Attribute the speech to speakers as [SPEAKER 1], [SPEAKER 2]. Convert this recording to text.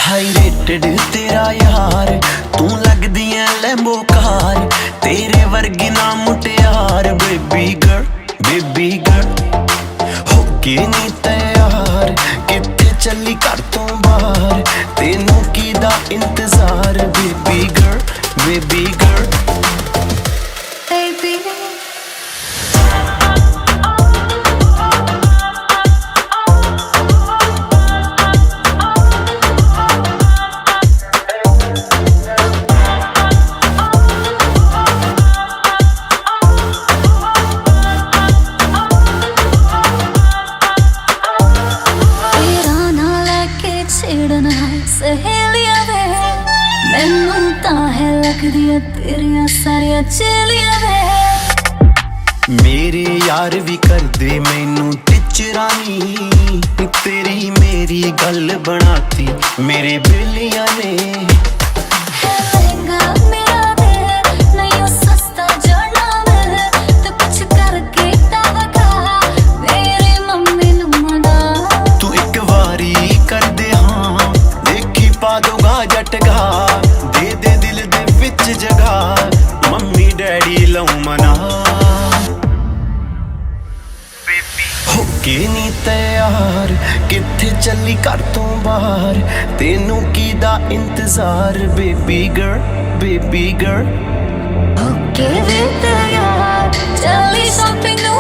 [SPEAKER 1] High rated ਤੇਰਾ ਯਾਰ, ਤੂੰ ਲੱਗਦੀ ਐ ਲੈਂਬੋ ਕਾਰ, ਤੇਰੇ ਵਰਗੀ ਨਾ ਮੁਟਿਆਰ। ਬੇਬੀ ਗਰਲ ਬੇਬੀ ਗਰਲ ਹੋ ਕੇ ਨੀ ਤਿਆਰ, ਕਿੱਥੇ ਚੱਲੀ ਘਰ ਤੋਂ ਬਾਹਰ, ਤੈਨੂੰ ਕਿਹਦਾ ਇੰਤਜ਼ਾਰ। ਬੇਬੀ ਗਰਲ ਬੇਬੀ ਗਰਲ
[SPEAKER 2] सहेलियां वे मैनू तां है लगदियां तेरियां सारियां चेलियां वे।
[SPEAKER 1] मेरे यार भी करदे मैनू टिचरानी, तेरी मेरी गल बनाती मेरे बेलियां ने। जटगा दे दे दिल दे विच जगह, मम्मी डैडी लऊ मना। हो के नी तैयार, किथे चली घर तो बाहर, तेनू किदा इंतजार। बेबी गर्ल
[SPEAKER 2] हो के वे तैयार, चली शॉपिंग नू